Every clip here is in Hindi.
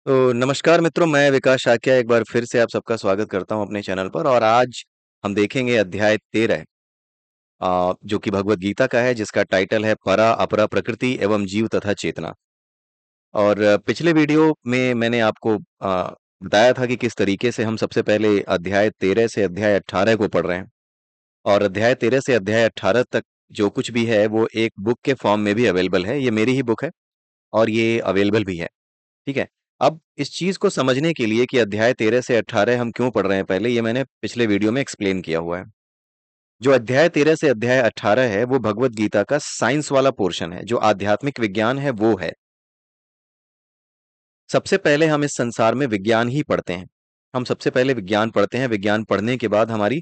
तो नमस्कार मित्रों, मैं विकास शाक्या एक बार फिर से आप सबका स्वागत करता हूं अपने चैनल पर। और आज हम देखेंगे अध्याय 13 जो कि भगवत गीता का है, जिसका टाइटल है परा अपरा प्रकृति एवं जीव तथा चेतना। और पिछले वीडियो में मैंने आपको बताया था कि किस तरीके से हम सबसे पहले अध्याय 13 से अध्याय 18 को पढ़ रहे हैं। और अध्याय 13 से अध्याय 18 तक जो कुछ भी है वो एक बुक के फॉर्म में भी अवेलेबल है। ये मेरी ही बुक है और ये अवेलेबल भी है। ठीक है। अब इस चीज को समझने के लिए कि अध्याय 13 से 18 हम क्यों पढ़ रहे हैं, पहले ये मैंने पिछले वीडियो में एक्सप्लेन किया हुआ है। जो अध्याय 13 से अध्याय 18 है वो भगवत गीता का साइंस वाला पोर्शन है, जो आध्यात्मिक विज्ञान है वो है। सबसे पहले हम इस संसार में विज्ञान ही पढ़ते हैं। हम सबसे पहले विज्ञान पढ़ते हैं। विज्ञान पढ़ने के बाद हमारी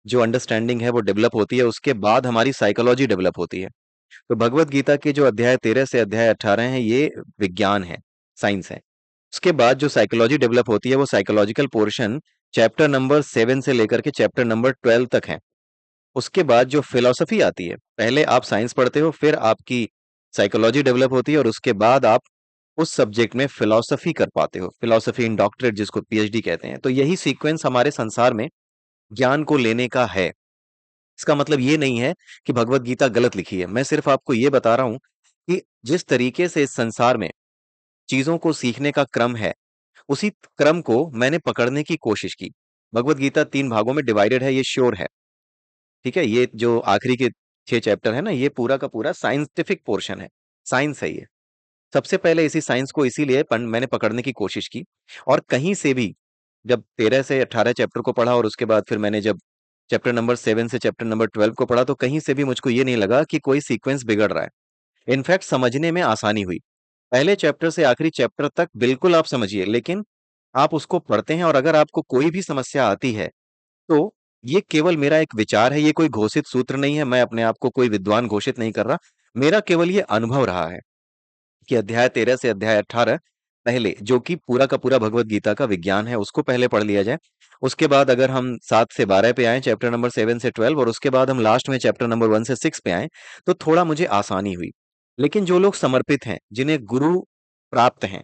जो अंडरस्टैंडिंग है वो डेवलप होती है। उसके बाद हमारी साइकोलॉजी डेवलप होती है। तो भगवत गीता के जो अध्याय 13 से अध्याय 18 है ये विज्ञान है, साइंस है। उसके बाद जो साइकोलॉजी डेवलप होती है वो साइकोलॉजिकल पोर्शन चैप्टर नंबर 7 से लेकर के चैप्टर नंबर 12 तक है। उसके बाद जो फिलॉसफी आती है, पहले आप साइंस पढ़ते हो, फिर आपकी साइकोलॉजी डेवलप होती है और उसके बाद आप उस सब्जेक्ट में फिलॉसफी कर पाते हो, फिलॉसफी इन डॉक्टरेट जिसको पीएचडी कहते हैं। तो यही सीक्वेंस हमारे संसार में ज्ञान को लेने का है। इसका मतलब ये नहीं है कि भगवत गीता गलत लिखी है। मैं सिर्फ आपको ये बता रहा हूं कि जिस तरीके से इस संसार में चीजों को सीखने का क्रम है, उसी क्रम को मैंने पकड़ने की कोशिश की। भगवत गीता 3 भागों में डिवाइडेड है, ये श्योर है। ठीक है। ये जो आखिरी के 6 चैप्टर है ना, ये पूरा का पूरा साइंटिफिक पोर्शन है, साइंस है ये। सबसे पहले इसी साइंस को इसीलिए मैंने पकड़ने की कोशिश की। और कहीं से भी जब 13 से 18 चैप्टर को पढ़ा और उसके बाद फिर मैंने जब चैप्टर नंबर 7 से चैप्टर नंबर 12 को पढ़ा, तो कहीं से भी मुझको ये नहीं लगा कि कोई सीक्वेंस बिगड़ रहा है। इनफैक्ट समझने में आसानी हुई। पहले चैप्टर से आखिरी चैप्टर तक बिल्कुल आप समझिए, लेकिन आप उसको पढ़ते हैं और अगर आपको कोई भी समस्या आती है, तो ये केवल मेरा एक विचार है, ये कोई घोषित सूत्र नहीं है। मैं अपने आप को कोई विद्वान घोषित नहीं कर रहा। मेरा केवल ये अनुभव रहा है कि अध्याय 13 से अध्याय 18 पहले, जो कि पूरा का पूरा भगवत गीता का विज्ञान है, उसको पहले पढ़ लिया जाए। उसके बाद अगर हम 7 से 12 पे आए, चैप्टर नंबर 7 से 12, और उसके बाद हम लास्ट में चैप्टर नंबर 1 से 6 पे आए, तो थोड़ा मुझे आसानी हुई। लेकिन जो लोग समर्पित हैं, जिन्हें गुरु प्राप्त हैं,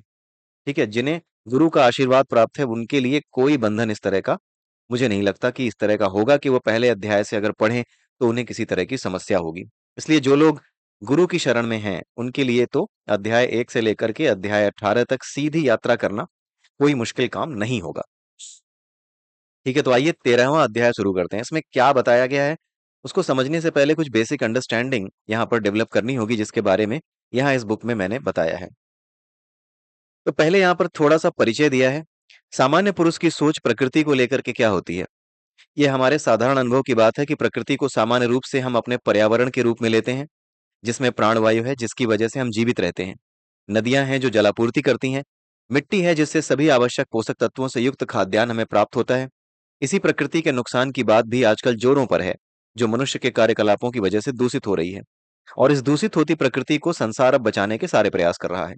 ठीक है, जिन्हें गुरु का आशीर्वाद प्राप्त है, उनके लिए कोई बंधन इस तरह का मुझे नहीं लगता कि इस तरह का होगा कि वो पहले अध्याय से अगर पढ़ें तो उन्हें किसी तरह की समस्या होगी। इसलिए जो लोग गुरु की शरण में हैं, उनके लिए तो अध्याय 1 से लेकर के अध्याय 18 तक सीधी यात्रा करना कोई मुश्किल काम नहीं होगा। ठीक है। तो आइए 13वां अध्याय शुरू करते हैं। इसमें क्या बताया गया है उसको समझने से पहले कुछ बेसिक अंडरस्टैंडिंग यहाँ पर डेवलप करनी होगी, जिसके बारे में यहाँ इस बुक में मैंने बताया है। तो पहले यहाँ पर थोड़ा सा परिचय दिया है। सामान्य पुरुष की सोच प्रकृति को लेकर के क्या होती है। ये हमारे साधारण अनुभव की बात है कि प्रकृति को सामान्य रूप से हम अपने पर्यावरण के रूप में लेते हैं, जिसमें प्राणवायु है, जिसकी वजह से हम जीवित रहते हैं। नदियां हैं जो जलापूर्ति करती हैं। मिट्टी है जिससे सभी आवश्यक पोषक तत्वों से युक्त खाद्यान्न हमें प्राप्त होता है। इसी प्रकृति के नुकसान की बात भी आजकल जोरों पर है, जो मनुष्य के कार्यकलापों की वजह से दूषित हो रही है। और इस दूषित होती प्रकृति को संसार अब बचाने के सारे प्रयास कर रहा है।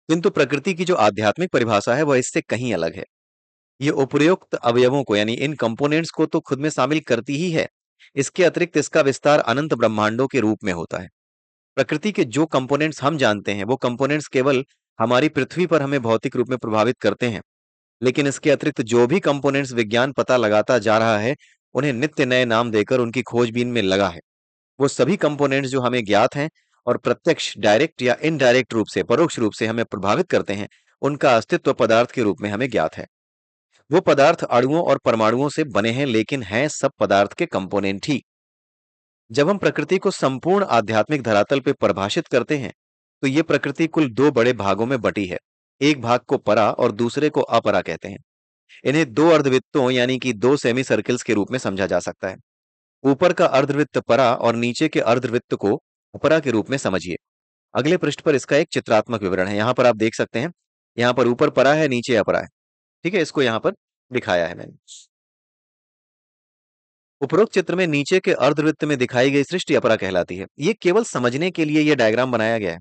किंतु प्रकृति की जो आध्यात्मिक परिभाषा है वह इससे कहीं अलग है। ये उपर्युक्त अवयवों को, यानी इन कंपोनेंट्स को तो खुद में शामिल करती ही है। इसके अतिरिक्त इसका विस्तार अनंत ब्रह्मांडों के रूप में होता है। प्रकृति के जो कंपोनेंट्स हम जानते हैं वो कंपोनेंट्स केवल हमारी पृथ्वी पर हमें भौतिक रूप में प्रभावित करते हैं। लेकिन इसके अतिरिक्त जो भी कंपोनेंट्स विज्ञान पता लगाता जा रहा है, उन्हें नित्य नए नाम देकर उनकी खोजबीन में लगा है। वो सभी कंपोनेंट्स जो हमें ज्ञात हैं और प्रत्यक्ष, डायरेक्ट या इनडायरेक्ट रूप से, परोक्ष रूप से हमें प्रभावित करते हैं, उनका अस्तित्व पदार्थ के रूप में हमें ज्ञात है। वो पदार्थ अणुओं और परमाणुओं से बने हैं, लेकिन हैं सब पदार्थ के कंपोनेंट ही। जब हम प्रकृति को संपूर्ण आध्यात्मिक धरातल पर परिभाषित करते हैं, तो ये प्रकृति कुल 2 बड़े भागों में बटी है। एक भाग को परा और दूसरे को अपरा कहते हैं। इन्हें 2 अर्धवृत्तों, यानी कि 2 सेमी सर्कल्स के रूप में समझा जा सकता है। ऊपर का अर्धवृत्त परा और नीचे के अर्धवृत्त को अपरा के रूप में समझिए। अगले पृष्ठ पर इसका एक चित्रात्मक विवरण है। यहाँ पर आप देख सकते हैं, यहाँ पर ऊपर परा है, नीचे अपरा है। ठीक है, इसको यहाँ पर दिखाया है मैंने। उपरोक्त चित्र में नीचे के अर्धवृत्त में दिखाई गई सृष्टि अपरा कहलाती है। ये केवल समझने के लिए ये डायग्राम बनाया गया है।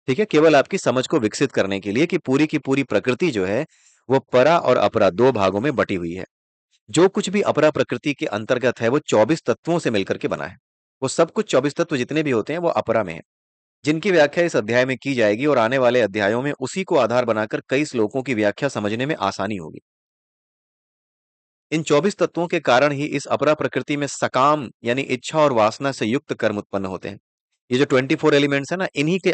ठीक है, केवल आपकी समझ को विकसित करने के लिए कि पूरी की पूरी प्रकृति जो है वो परा और अपरा 2 भागों में बटी हुई है। जो कुछ भी अपरा प्रकृति के अंतर्गत है वो 24 तत्वों से मिलकर के बना है। वो सब कुछ 24 तत्व जितने भी होते हैं वो अपरा में है। जिनकी व्याख्या इस अध्याय में की जाएगी और आने वाले अध्यायों में उसी को आधार बनाकर कई श्लोकों की व्याख्या समझने में आसानी होगी। इन 24 तत्वों के कारण ही इस अपरा प्रकृति में सकाम यानी इच्छा और वासना से युक्त कर्म उत्पन्न होते हैं। ये जो 24 एलिमेंट्स है ना, इन्हीं के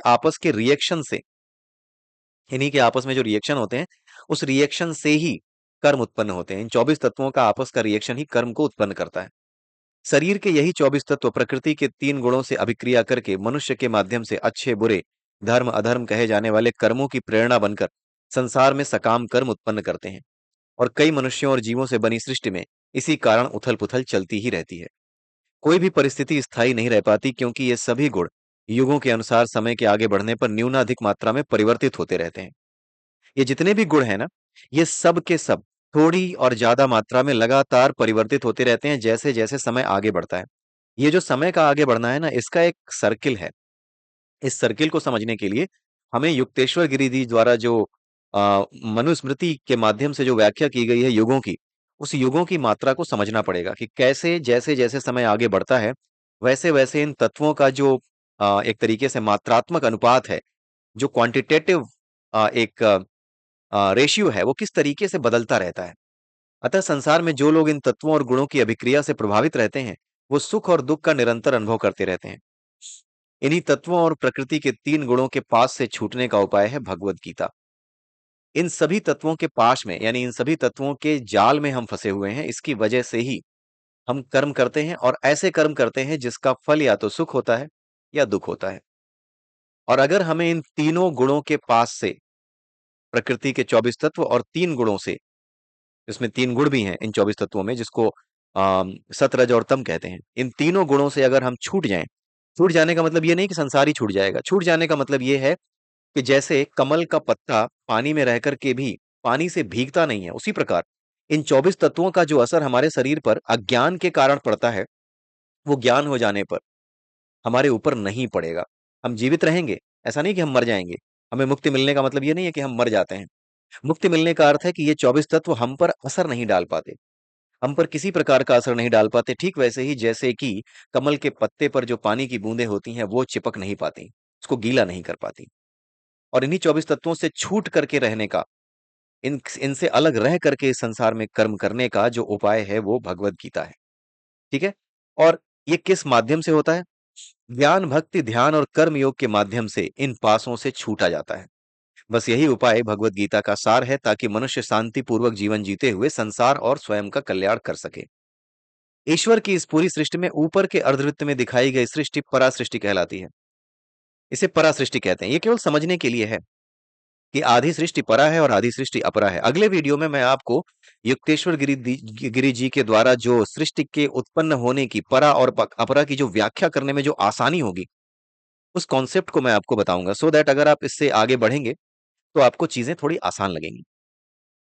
आपस में जो रिएक्शन होते हैं, उस रिएक्शन से ही कर्म उत्पन्न होते हैं। इन 24 तत्वों का आपस का रिएक्शन ही कर्म को उत्पन्न करता है। शरीर के यही 24 तत्व प्रकृति के 3 गुणों से अभिक्रिया करके मनुष्य के माध्यम से अच्छे बुरे, धर्म अधर्म कहे जाने वाले कर्मों की प्रेरणा बनकर संसार में सकाम कर्म उत्पन्न करते हैं। और कई मनुष्यों और जीवों से बनी सृष्टि में इसी कारण उथल पुथल चलती ही रहती है। कोई भी परिस्थिति स्थायी नहीं रह पाती, क्योंकि ये सभी गुण युगों के अनुसार समय के आगे बढ़ने पर न्यूनाधिक मात्रा में परिवर्तित होते रहते हैं। ये जितने भी गुण हैं ना, ये सब के सब थोड़ी और ज्यादा मात्रा में लगातार परिवर्तित होते रहते हैं जैसे जैसे समय आगे बढ़ता है। ये जो समय का आगे बढ़ना है ना, इसका एक सर्किल है। इस सर्किल को समझने के लिए हमें युक्तेश्वर गिरिजी द्वारा जो मनुस्मृति के माध्यम से जो व्याख्या की गई है युगों की, उस युगों की मात्रा को समझना पड़ेगा कि कैसे जैसे जैसे समय आगे बढ़ता है, वैसे वैसे इन तत्वों का जो एक तरीके से मात्रात्मक अनुपात है, जो क्वांटिटेटिव एक रेशियो है, वो किस तरीके से बदलता रहता है। अतः संसार में जो लोग इन तत्वों और गुणों की अभिक्रिया से प्रभावित रहते हैं, वो सुख और दुख का निरंतर अनुभव करते रहते हैं। इन्हीं तत्वों और प्रकृति के 3 गुणों के पास से छूटने का उपाय है भगवत गीता। इन सभी तत्वों के पाश में यानी इन सभी तत्वों के जाल में हम फंसे हुए हैं। इसकी वजह से ही हम कर्म करते हैं, और ऐसे कर्म करते हैं जिसका फल या तो सुख होता है या दुख होता है। और अगर हमें इन तीनों गुणों के पास से, प्रकृति के 24 तत्व और 3 गुणों से, इसमें 3 गुण भी हैं इन 24 तत्वों में, जिसको सत, रज और तम कहते हैं। इन तीनों गुणों से अगर हम छूट जाएं, छूट जाने का मतलब ये नहीं कि संसार ही छूट जाएगा। छूट जाने का मतलब ये है कि जैसे कमल का पत्ता पानी में रह करके भी पानी से भीगता नहीं है, उसी प्रकार इन 24 तत्वों का जो असर हमारे शरीर पर अज्ञान के कारण पड़ता है, वो ज्ञान हो जाने पर हमारे ऊपर नहीं पड़ेगा। हम जीवित रहेंगे, ऐसा नहीं कि हम मर जाएंगे। हमें मुक्ति मिलने का मतलब ये नहीं है कि हम मर जाते हैं। मुक्ति मिलने का अर्थ है कि ये 24 तत्व हम पर असर नहीं डाल पाते, हम पर किसी प्रकार का असर नहीं डाल पाते। ठीक वैसे ही जैसे कि कमल के पत्ते पर जो पानी की बूंदें होती हैं, वो चिपक नहीं पाती, उसको गीला नहीं कर पाती। और इन्हीं 24 तत्वों से छूट करके रहने का, इनसे अलग रह करके इस संसार में कर्म करने का जो उपाय है, वो भगवत गीता है। ठीक है। और ये किस माध्यम से होता है? ज्ञान, भक्ति, ध्यान और कर्म योग के माध्यम से इन पासों से छूटा जाता है। बस यही उपाय भगवत गीता का सार है, ताकि मनुष्य शांति पूर्वक जीवन जीते हुए संसार और स्वयं का कल्याण कर सके। ईश्वर की इस पूरी सृष्टि में ऊपर के अर्धवृत्त में दिखाई गई सृष्टि परा सृष्टि कहलाती है। इसे परा सृष्टि कहते हैं। ये केवल समझने के लिए है कि आधी सृष्टि परा है और आधी सृष्टि अपरा है। अगले वीडियो में मैं आपको युक्तेश्वर गिरी जी के द्वारा जो सृष्टि के उत्पन्न होने की परा और अपरा की जो व्याख्या करने में जो आसानी होगी, उस कॉन्सेप्ट को मैं आपको बताऊंगा, सो दैट अगर आप इससे आगे बढ़ेंगे तो आपको चीजें थोड़ी आसान लगेंगी,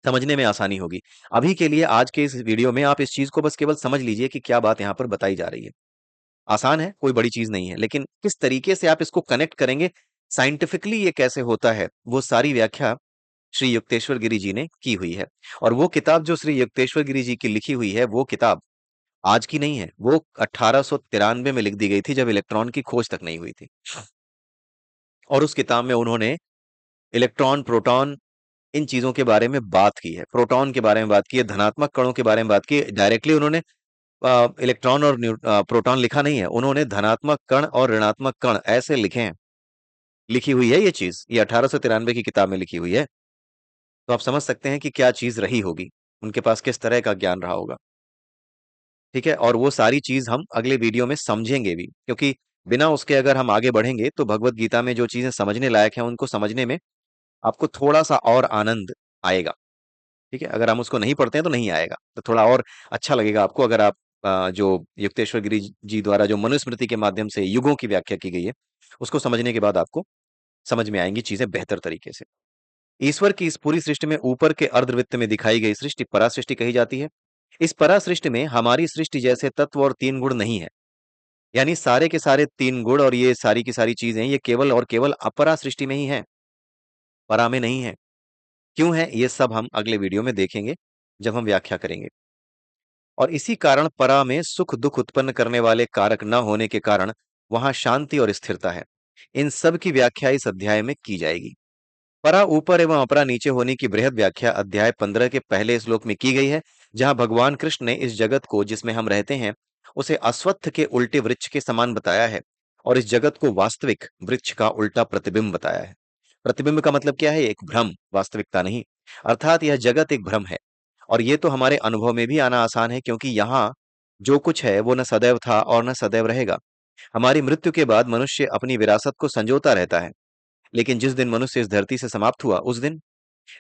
समझने में आसानी होगी। अभी के लिए आज के इस वीडियो में आप इस चीज को बस केवल समझ लीजिए कि क्या बात यहाँ पर बताई जा रही है। आसान है, कोई बड़ी चीज नहीं है, लेकिन किस तरीके से आप इसको कनेक्ट करेंगे, साइंटिफिकली ये कैसे होता है, वो सारी व्याख्या श्री युक्तेश्वर गिरी जी ने की हुई है। और वो किताब जो श्री युक्तेश्वर गिरी जी की लिखी हुई है, वो किताब आज की नहीं है, वो 1893 में लिख दी गई थी, जब इलेक्ट्रॉन की खोज तक नहीं हुई थी। और उस किताब में उन्होंने इलेक्ट्रॉन, प्रोटॉन, इन चीजों के बारे में बात की है। प्रोटॉन के बारे में बात की है, धनात्मक कणों के बारे में बात की है। डायरेक्टली उन्होंने इलेक्ट्रॉन और प्रोटॉन लिखा नहीं है, उन्होंने धनात्मक कण और ऋणात्मक कण ऐसे लिखे हैं। लिखी हुई है ये चीज, ये 1893 की किताब में लिखी हुई है। तो आप समझ सकते हैं कि क्या चीज रही होगी, उनके पास किस तरह का ज्ञान रहा होगा। ठीक है। और वो सारी चीज हम अगले वीडियो में समझेंगे भी, क्योंकि बिना उसके अगर हम आगे बढ़ेंगे तो भगवत गीता में जो चीजें समझने लायक हैं, उनको समझने में आपको थोड़ा सा और आनंद आएगा। ठीक है। अगर हम उसको नहीं पढ़ते हैं तो नहीं आएगा, तो थोड़ा और अच्छा लगेगा आपको, अगर आप जो युक्तेश्वर गिरी जी द्वारा जो मनुस्मृति के माध्यम से युगों की व्याख्या की गई है, उसको समझने के बाद आपको समझ में आएंगी चीजें बेहतर तरीके से। ईश्वर की इस पूरी सृष्टि में ऊपर के अर्धवृत्त में दिखाई गई सृष्टि परा सृष्टि कही जाती है। इस परा सृष्टि में हमारी सृष्टि जैसे तत्व और 3 गुण नहीं है। यानी सारे के सारे 3 गुण और ये सारी की सारी चीजें, ये केवल और केवल अपरा सृष्टि में ही है, परा में नहीं है। क्यों है, ये सब हम अगले वीडियो में देखेंगे जब हम व्याख्या करेंगे। और इसी कारण परा में सुख दुख उत्पन्न करने वाले कारक न होने के कारण वहां शांति और स्थिरता है। इन सब की व्याख्या इस अध्याय में की जाएगी। परा ऊपर एवं अपरा नीचे होने की बृहद व्याख्या अध्याय 15 के पहले श्लोक में की गई है, जहां भगवान कृष्ण ने इस जगत को जिसमें हम रहते हैं उसे अश्वत्थ के उल्टे वृक्ष के समान बताया है, और इस जगत को वास्तविक वृक्ष का उल्टा प्रतिबिंब बताया है। प्रतिबिंब का मतलब क्या है? एक भ्रम, वास्तविकता नहीं। अर्थात यह जगत एक भ्रम है, और ये तो हमारे अनुभव में भी आना आसान है, क्योंकि यहाँ जो कुछ है वो न सदैव था और न सदैव रहेगा। हमारी मृत्यु के बाद मनुष्य अपनी विरासत को संजोता रहता है, लेकिन जिस दिन मनुष्य इस धरती से समाप्त हुआ उस दिन,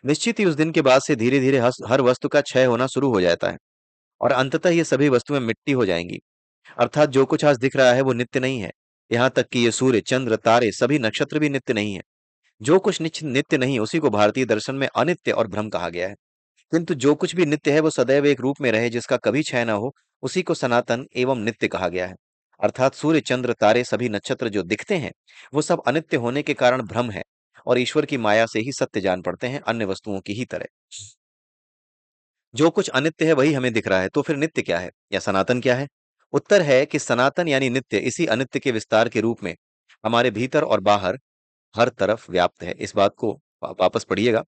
निश्चित ही उस दिन के बाद से धीरे धीरे हर वस्तु का क्षय होना शुरू हो जाता है, और अंततः ये सभी वस्तुएं मिट्टी हो जाएंगी। अर्थात जो कुछ आज दिख रहा है वो नित्य नहीं है। यहाँ तक कि ये सूर्य, चंद्र, तारे, सभी नक्षत्र भी नित्य नहीं है। जो कुछ नित्य नहीं, उसी को भारतीय दर्शन में अनित्य और भ्रम कहा गया है। किंतु जो कुछ भी नित्य है वो सदैव एक रूप में रहे, जिसका कभी क्षय न हो, उसी को सनातन एवं नित्य कहा गया है। अर्थात सूर्य, चंद्र, तारे, सभी नक्षत्र जो दिखते हैं वो सब अनित्य होने के कारण भ्रम है, और ईश्वर की माया से ही सत्य जान पड़ते हैं, अन्य वस्तुओं की ही तरह। जो कुछ अनित्य है वही हमें दिख रहा है, तो फिर नित्य क्या है या सनातन क्या है? उत्तर है कि सनातन यानी नित्य इसी अनित्य के विस्तार के रूप में हमारे भीतर और बाहर हर तरफ व्याप्त है। इस बात को वापस पढ़िएगा।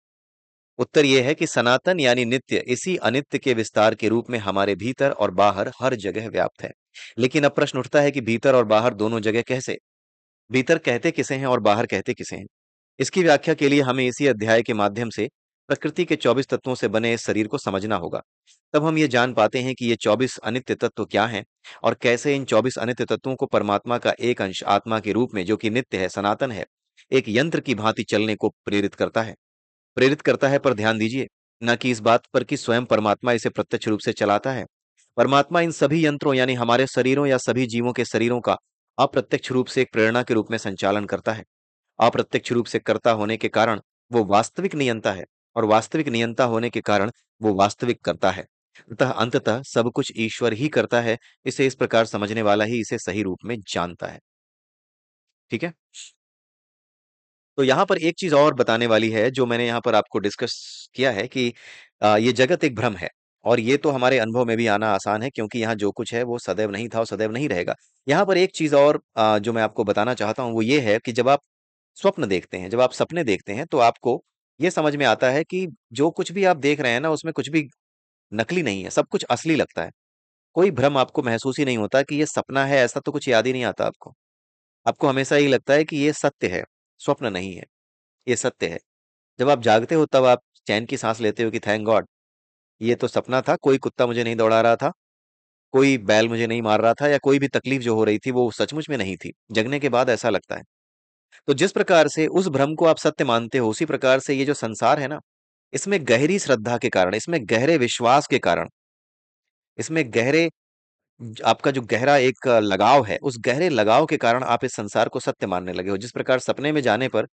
उत्तर यह है कि सनातन यानी नित्य इसी अनित्य के विस्तार के रूप में हमारे भीतर और बाहर हर जगह व्याप्त है। लेकिन अब प्रश्न उठता है कि भीतर और बाहर दोनों जगह कैसे? भीतर कहते किसे हैं और बाहर कहते किसे हैं? इसकी व्याख्या के लिए हमें इसी अध्याय के माध्यम से प्रकृति के 24 तत्वों से बने इस शरीर को समझना होगा। तब हम ये जान पाते हैं कि ये 24 अनित्य तत्व क्या हैं, और कैसे इन 24 अनित्य तत्वों को परमात्मा का एक अंश आत्मा के रूप में, जो कि नित्य है, सनातन है, एक यंत्र की भांति चलने को प्रेरित करता है। प्रेरित करता है, पर ध्यान दीजिए, न कि इस बात पर कि स्वयं परमात्मा इसे प्रत्यक्ष रूप से चलाता है। परमात्मा इन सभी यंत्रों यानी हमारे शरीरों या सभी जीवों के शरीरों का अप्रत्यक्ष रूप से एक प्रेरणा के रूप में संचालन करता है। अप्रत्यक्ष रूप से कर्ता होने के कारण वो वास्तविक नियंता है, और वास्तविक नियंता होने के कारण वो वास्तविक करता है। अतः अंततः सब कुछ ईश्वर ही करता है। इसे इस प्रकार समझने वाला ही इसे सही रूप में जानता है। ठीक है। तो यहाँ पर एक चीज और बताने वाली है, जो मैंने यहाँ पर आपको डिस्कस किया है कि ये जगत एक भ्रम है, और ये तो हमारे अनुभव में भी आना आसान है, क्योंकि यहाँ जो कुछ है वो सदैव नहीं था और सदैव नहीं रहेगा। यहाँ पर एक चीज और जो मैं आपको बताना चाहता हूँ वो ये है कि जब आप स्वप्न देखते हैं, जब आप सपने देखते हैं, तो आपको ये समझ में आता है कि जो कुछ भी आप देख रहे हैं ना, उसमें कुछ भी नकली नहीं है, सब कुछ असली लगता है। कोई भ्रम आपको महसूस ही नहीं होता कि ये सपना है, ऐसा तो कुछ याद ही नहीं आता आपको। आपको हमेशा यही लगता है कि ये सत्य है, स्वप्न नहीं है, ये सत्य है। जब आप जागते हो तब आप चैन की सांस लेते हो कि थैंक गॉड, ये तो सपना था, कोई कुत्ता मुझे नहीं दौड़ा रहा था, कोई बैल मुझे नहीं मार रहा था, या कोई भी तकलीफ जो हो रही थी वो सचमुच में नहीं थी। जगने के बाद ऐसा लगता है। तो जिस प्रकार से उस भ्रम को आप सत्य मानते हो, उसी प्रकार से ये जो संसार है ना, इसमें गहरी श्रद्धा के कारण, इसमें गहरे विश्वास के कारण, इसमें गहरे आपका जो गहरा एक लगाव है, उस गहरे लगाव के कारण आप इस संसार को सत्य मानने लगे हो। जिस प्रकार सपने में जाने पर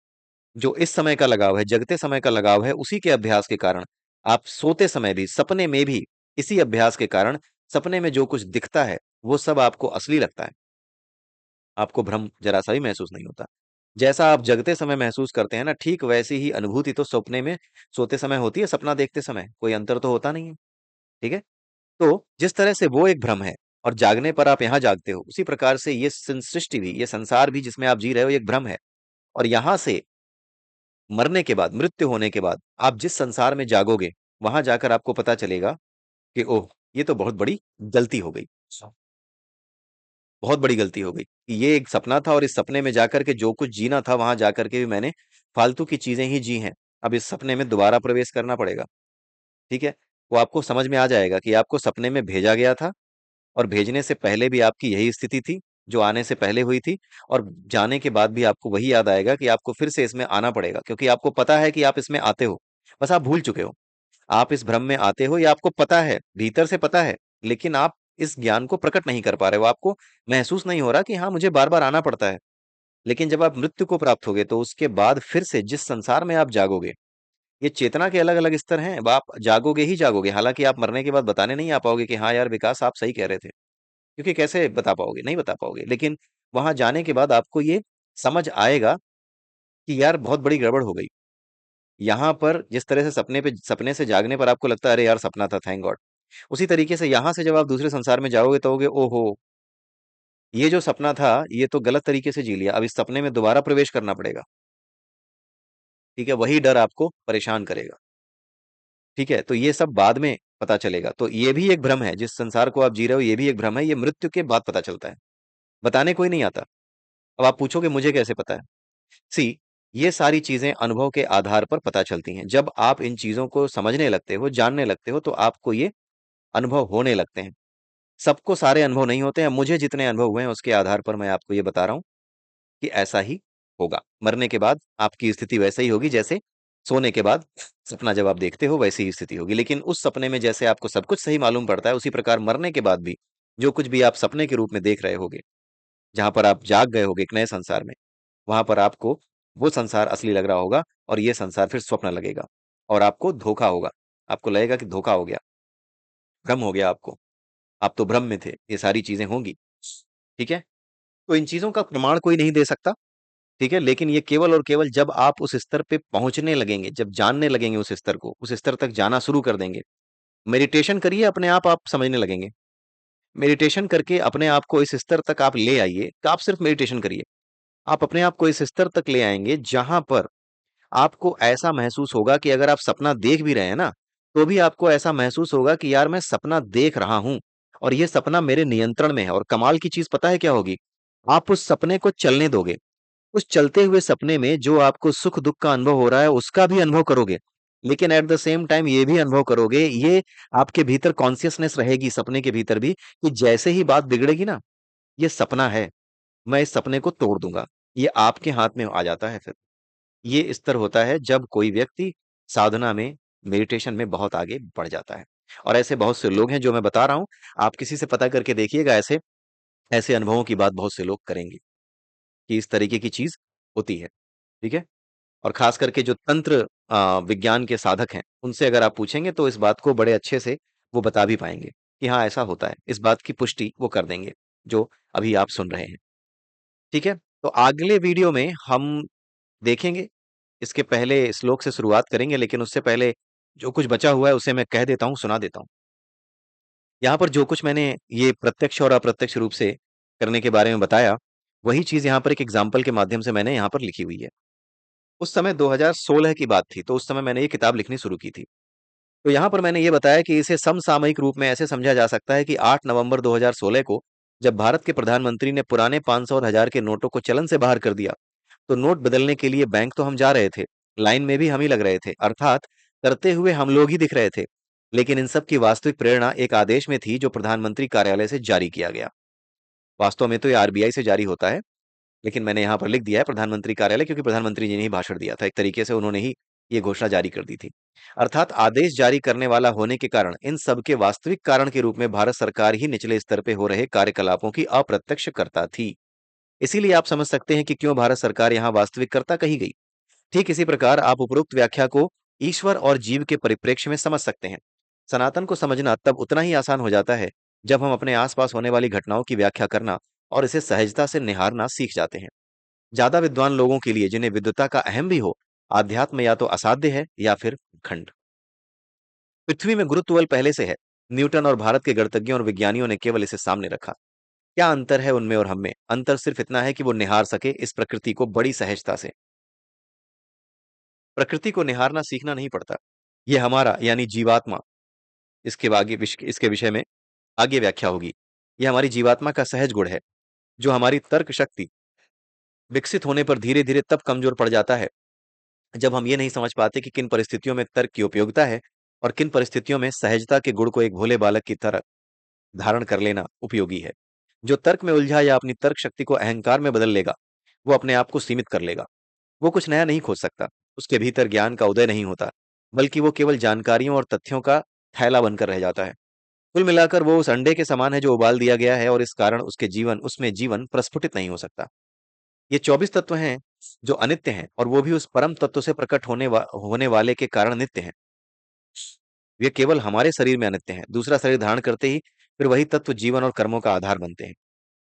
जो इस समय का लगाव है, जगते समय का लगाव है, उसी के अभ्यास के कारण आप सोते समय भी, सपने में भी, इसी अभ्यास के कारण सपने में जो कुछ दिखता है वो सब आपको असली लगता है। आपको भ्रम जरा सा भी महसूस नहीं होता। जैसा आप जगते समय महसूस करते हैं ना, ठीक वैसी ही अनुभूति तो सपने में, सोते समय होती है, सपना देखते समय कोई अंतर तो होता नहीं है। ठीक है। तो जिस तरह से वो एक भ्रम है और जागने पर आप यहाँ जागते हो, उसी प्रकार से ये सृष्टि भी, ये संसार भी जिसमें आप जी रहे हो, ये एक भ्रम है। और यहां से मरने के बाद, मृत्यु होने के बाद आप जिस संसार में जागोगे, वहां जाकर आपको पता चलेगा कि ओह, ये तो बहुत बड़ी गलती हो गई, बहुत बड़ी गलती हो गई। ये एक सपना था, और इस सपने में जाकर के जो कुछ जीना था, वहां जाकर के भी मैंने फालतू की चीजें ही जी हैं। अब इस सपने में दोबारा प्रवेश करना पड़ेगा। ठीक है। वो आपको समझ में आ जाएगा कि आपको सपने में भेजा गया था, और भेजने से पहले भी आपकी यही स्थिति थी जो आने से पहले हुई थी, और जाने के बाद भी आपको वही याद आएगा कि आपको फिर से इसमें आना पड़ेगा, क्योंकि आपको पता है कि आप इसमें आते हो। बस आप भूल चुके हो। आप इस भ्रम में आते हो, ये आपको पता है, भीतर से पता है, लेकिन आप इस ज्ञान को प्रकट नहीं कर पा रहे हो। आपको महसूस नहीं हो रहा कि हाँ, मुझे बार बार आना पड़ता है। लेकिन जब आप मृत्यु को प्राप्त होगे, तो उसके बाद फिर से जिस संसार में आप जागोगे, ये चेतना के अलग अलग स्तर हैं। अब आप जागोगे ही जागोगे, हालांकि आप मरने के बाद बताने नहीं आ पाओगे कि हाँ यार विकास, आप सही कह रहे थे। क्योंकि कैसे बता पाओगे? नहीं बता पाओगे। लेकिन वहां जाने के बाद आपको ये समझ आएगा कि यार बहुत बड़ी गड़बड़ हो गई। यहाँ पर जिस तरह से सपने से जागने पर आपको लगता है अरे यार सपना था, थैंक गॉड, उसी तरीके से यहाँ से जब आप दूसरे संसार में जाओगे तो होगे ओहो, ये जो सपना था ये तो गलत तरीके से जी लिया, अब इस सपने में दोबारा प्रवेश करना पड़ेगा। ठीक है, वही डर आपको परेशान करेगा। ठीक है, तो ये सब बाद में पता चलेगा। तो ये भी एक भ्रम है, जिस संसार को आप जी रहे हो ये भी एक भ्रम है, ये मृत्यु के बाद पता चलता है, बताने कोई नहीं आता। अब आप पूछोगे मुझे कैसे पता है? सी, ये सारी चीजें अनुभव के आधार पर पता चलती हैं। जब आप इन चीजों को समझने लगते हो, जानने लगते हो, तो आपको ये अनुभव होने लगते हैं। सबको सारे अनुभव नहीं होते हैं, मुझे जितने अनुभव हुए हैं उसके आधार पर मैं आपको ये बता रहा हूं कि ऐसा ही होगा। मरने के बाद आपकी स्थिति वैसे ही होगी जैसे सोने के बाद सपना जब आप देखते हो वैसी ही स्थिति होगी। लेकिन उस सपने में जैसे आपको सब कुछ सही मालूम पड़ता है, उसी प्रकार मरने के बाद भी जो कुछ भी आप सपने के रूप में देख रहे होगे, जहां पर आप जाग गए होगे एक नए संसार में, वहां पर आपको वो संसार असली लग रहा होगा और ये संसार फिर स्वप्न लगेगा और आपको धोखा होगा। आपको लगेगा कि धोखा हो गया, भ्रम हो गया आपको, आप तो भ्रम में थे, ये सारी चीजें होंगी। ठीक है, तो इन चीजों का प्रमाण कोई नहीं दे सकता। ठीक है, लेकिन ये केवल और केवल जब आप उस स्तर पे पहुंचने लगेंगे, जब जानने लगेंगे उस स्तर को, उस स्तर तक जाना शुरू कर देंगे। मेडिटेशन करिए, अपने आप समझने लगेंगे। मेडिटेशन करके अपने आप को इस स्तर तक आप ले आइए, तो आप सिर्फ मेडिटेशन करिए, आप अपने आप को इस स्तर तक ले आएंगे जहां पर आपको ऐसा महसूस होगा कि अगर आप सपना देख भी रहे हैं ना, तो भी आपको ऐसा महसूस होगा कि यार मैं सपना देख रहा हूं और ये सपना मेरे नियंत्रण में है। और कमाल की चीज पता है क्या होगी? आप उस सपने को चलने दोगे, उस चलते हुए सपने में जो आपको सुख दुख का अनुभव हो रहा है उसका भी अनुभव करोगे, लेकिन एट द सेम टाइम ये भी अनुभव करोगे, ये आपके भीतर कॉन्सियसनेस रहेगी सपने के भीतर भी, कि जैसे ही बात बिगड़ेगी ना, ये सपना है, मैं इस सपने को तोड़ दूंगा। ये आपके हाथ में आ जाता है फिर। ये स्तर होता है जब कोई व्यक्ति साधना में, मेडिटेशन में बहुत आगे बढ़ जाता है। और ऐसे बहुत से लोग हैं जो मैं बता रहा हूं, आप किसी से पता करके देखिएगा, ऐसे ऐसे अनुभवों की बात बहुत से लोग करेंगे कि इस तरीके की चीज होती है। ठीक है, और खास करके जो तंत्र विज्ञान के साधक हैं, उनसे अगर आप पूछेंगे तो इस बात को बड़े अच्छे से वो बता भी पाएंगे कि हाँ ऐसा होता है। इस बात की पुष्टि वो कर देंगे जो अभी आप सुन रहे हैं। ठीक है, तो अगले वीडियो में हम देखेंगे, इसके पहले श्लोक से शुरुआत करेंगे, लेकिन उससे पहले जो कुछ बचा हुआ है उसे मैं कह देता हूँ, सुना देता हूँ। यहाँ पर जो कुछ मैंने ये प्रत्यक्ष और अप्रत्यक्ष रूप से करने के बारे में बताया, वही चीज यहाँ पर एक एग्जाम्पल के माध्यम से मैंने यहाँ पर लिखी हुई है। उस समय 2016 की बात थी, तो उस समय मैंने ये किताब लिखनी शुरू की थी। तो यहाँ पर मैंने ये बताया कि इसे समसामयिक रूप में ऐसे समझा जा सकता है कि 8 नवंबर 2016 को जब भारत के प्रधानमंत्री ने पुराने 500 और 1000 के नोटों को चलन से बाहर कर दिया, तो नोट बदलने के लिए बैंक तो हम जा रहे थे, लाइन में भी हम ही लग रहे थे, अर्थात करते हुए हम लोग ही दिख रहे थे। लेकिन इन सब की वास्तविक प्रेरणा एक आदेश में थी जो प्रधानमंत्री कार्यालय से जारी किया गया। वास्तव में तो ये आरबीआई से जारी होता है, लेकिन मैंने यहाँ पर लिख दिया है प्रधानमंत्री कार्यालय, क्योंकि प्रधानमंत्री जी ने ही भाषण दिया था, एक तरीके से उन्होंने ही ये घोषणा जारी कर दी थी। अर्थात आदेश जारी करने वाला होने के कारण इन सब के वास्तविक कारण के रूप में भारत सरकार ही निचले स्तर पे हो रहे कार्यकलापों की अप्रत्यक्ष कर्ता थी। इसीलिए आप समझ सकते हैं कि क्यों भारत सरकार यहाँ वास्तविक कर्ता कही गई। ठीक इसी प्रकार आप उपरोक्त व्याख्या को ईश्वर और जीव के परिप्रेक्ष्य में समझ सकते हैं। सनातन को समझना तब उतना ही आसान हो जाता है जब हम अपने आसपास होने वाली घटनाओं की व्याख्या करना और इसे सहजता से निहारना सीख जाते हैं। ज्यादा विद्वान लोगों के लिए, जिन्हें विद्वता का अहम भी हो, आध्यात्म या तो असाध्य है या फिर खंड। पृथ्वी में गुरुत्व बल पहले से है, न्यूटन और भारत के गणितज्ञों और विज्ञानियों ने केवल इसे सामने रखा। क्या अंतर है उनमें और हम में? अंतर सिर्फ इतना है कि वो निहार सके इस प्रकृति को बड़ी सहजता से। प्रकृति को निहारना सीखना नहीं पड़ता। ये हमारा यानी जीवात्मा, इसके विषय में आगे व्याख्या होगी। यह हमारी जीवात्मा का सहज गुण है, जो हमारी तर्क शक्ति विकसित होने पर धीरे धीरे तब कमजोर पड़ जाता है जब हम ये नहीं समझ पाते कि किन परिस्थितियों में तर्क की उपयोगिता है और किन परिस्थितियों में सहजता के गुण को एक भोले बालक की तरह धारण कर लेना उपयोगी है। जो तर्क में उलझा या अपनी तर्क शक्ति को अहंकार में बदल लेगा, वो अपने आप को सीमित कर लेगा। वो कुछ नया नहीं खोज सकता, उसके भीतर ज्ञान का उदय नहीं होता, बल्कि वो केवल जानकारियों और तथ्यों का थैला बनकर रह जाता है। कुल मिलाकर वो उस अंडे के समान है जो उबाल दिया गया है, और इस कारण उसमें जीवन प्रस्फुटित नहीं हो सकता। ये 24 तत्व हैं जो अनित्य हैं, और वो भी उस परम तत्व से प्रकट होने वाले के कारण नित्य हैं। वे केवल हमारे शरीर में अनित्य हैं। दूसरा शरीर धारण करते ही फिर वही तत्व जीवन और कर्मों का आधार बनते हैं।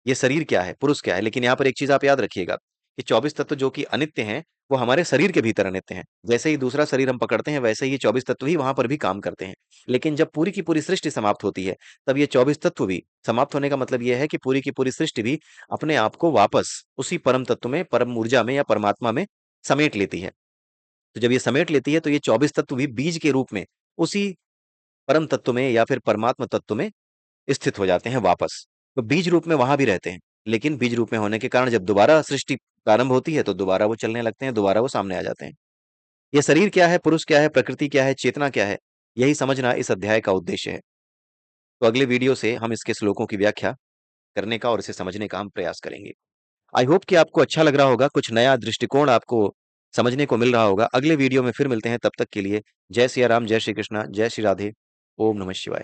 ये शरीर क्या है, पुरुष क्या है, लेकिन यहाँ पर एक चीज आप याद रखिएगा कि 24 तत्व जो कि अनित्य हैं, वो हमारे शरीर के भीतर रहते हैं। जैसे ही दूसरा शरीर हम पकड़ते हैं, वैसे ही ये 24 तत्व ही वहाँ पर भी काम करते हैं। लेकिन जब पूरी की पूरी सृष्टि समाप्त होती है, तब ये 24 तत्व भी समाप्त होने का मतलब ये है कि पूरी की पूरी सृष्टि भी अपने आप को वापस उसी परम तत्व में, परम ऊर्जा में या परमात्मा में समेट लेती है। तो जब ये समेट लेती है, तो ये 24 तत्व भी बीज के रूप में उसी परम तत्व में या फिर परमात्मा तत्व में स्थित हो जाते हैं वापस। तो बीज रूप में वहाँ भी रहते हैं, लेकिन बीज रूप में होने के कारण जब दोबारा सृष्टि प्रारंभ होती है, तो दोबारा वो चलने लगते हैं, दोबारा वो सामने आ जाते हैं। ये शरीर क्या है, पुरुष क्या है, प्रकृति क्या है, चेतना क्या है, यही समझना इस अध्याय का उद्देश्य है। तो अगले वीडियो से हम इसके श्लोकों की व्याख्या करने का और इसे समझने का हम प्रयास करेंगे। आई होप कि आपको अच्छा लग रहा होगा, कुछ नया दृष्टिकोण आपको समझने को मिल रहा होगा। अगले वीडियो में फिर मिलते हैं, तब तक के लिए जय सिया राम, जय श्री कृष्णा, जय श्री राधे, ओम नमः शिवाय।